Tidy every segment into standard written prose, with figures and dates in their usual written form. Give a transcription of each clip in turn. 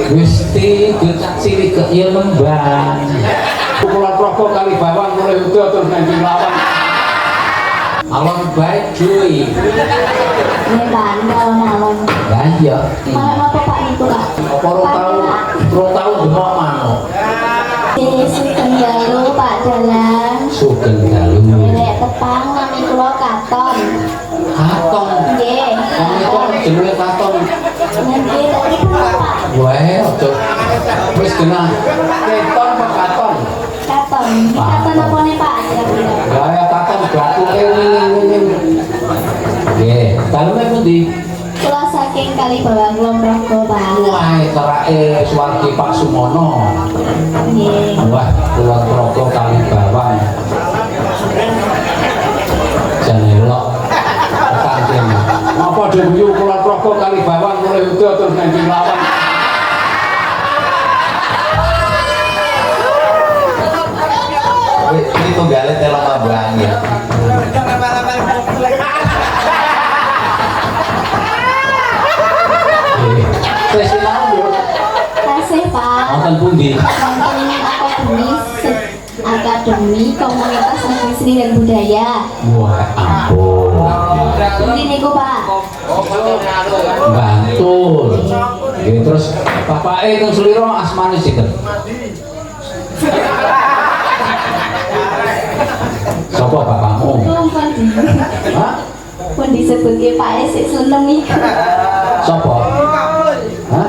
Gusti Ducak cilik ke iya lembang pukulan rokok kali bawang mulai udah terus nanti lawan alon baik cuy ini bandel nalon iya malah apa pak itu kak apa rong tahu gemok mano Sugeng dalu pak jalan Sugeng dalu Dedek tepang nami kulo katon nggih kok jenenge katon nggih tak dipun pak wae ojo wis genah keton apa katon katon apa nih pak kira-kira gaya katon batu ini nggih dalume pundi kulo saking kali bawang Lombrogo pak wah cerake Suwargi Pak Sumono nggih wah Kulon Progo kali bawang janelok kanjeng apa dhewe Kulon Progo kali bawang mulai udah terus nanti lawan ini tunggale telo mabang ya Sesi lalu kasih pak nonton pundi nonton akademi komunitas seni dan budaya wah ampun ini niku pak Bantul ya, terus bapake kang Sliro asmane sinten sapa bapakmu hah pun disebutnya Pak Esik seneng nih sapa hah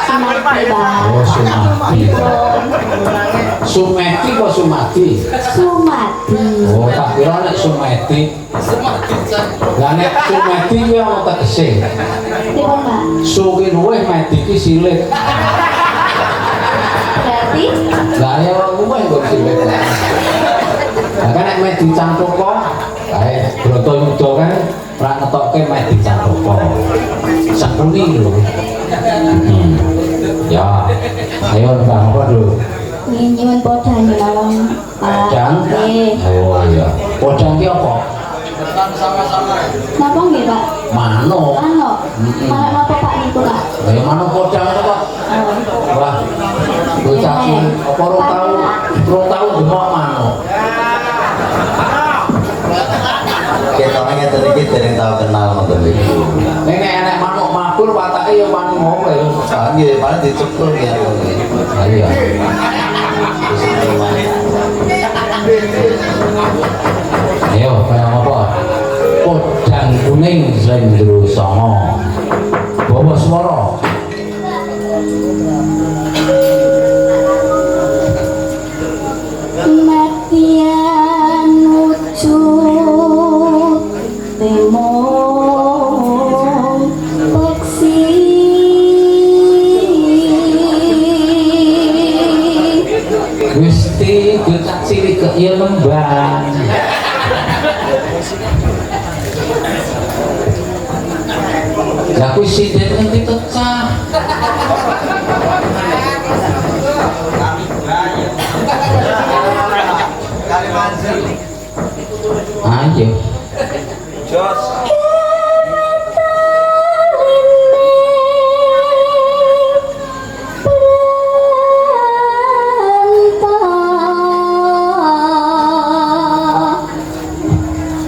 Sumati Pak oh Sumati Sumeti kok Sumati Sumati oh tak kira nek Sumeti lah nek Sumeti kuwi ana tegese Dipun Pak su ki luwih medi ki silit berarti lah ya luwih kok silit lah kan nek medi cangkoko kae Bratayuda kan ora ngetokke medi cangkoko sakuni lho ya ayo Mbak apa lho nyuwun podang nyuwun Pak podang nggih oh iya podang ki apa napa nggih Pak mano malah napa Pak niku Pak ya mano podang itu Pak wah bocah apa rong tahu gemok mano kita ngeten iki dereng tau kenal ngoten niku nek enek manuk mabur watake ya wani ngowe nggih paling dicekel ya iya ayo kaya apa podang kuning Slendro Songo bawa swara Matian wujud temong peksi Gusti Ducak cilik ke iya lembang lah kuwi sinden ngendi tecah ayo jos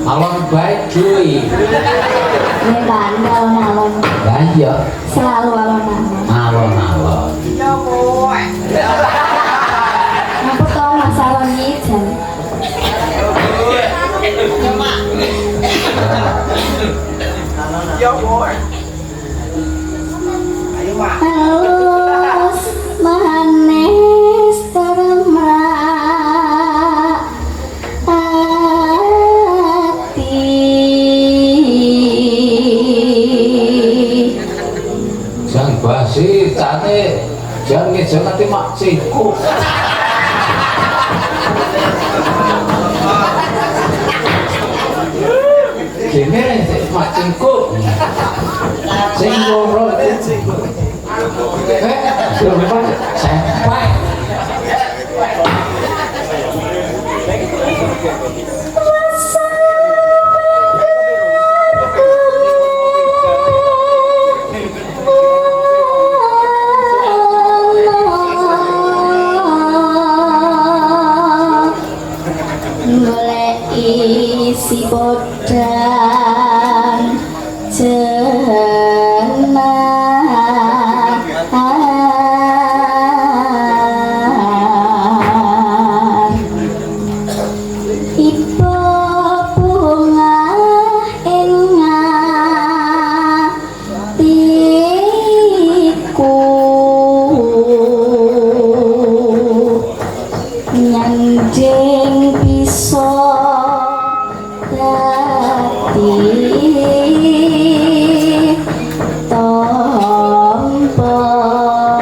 alon baik cuy ini bandel nalon lah iya selalu alon-alon alon-alon apa tau masalah nyijan halus manis teremrak hati jangan basi cate jangan ngejar nanti mak ciku gini mak ciku sing ngomong sampai Oh.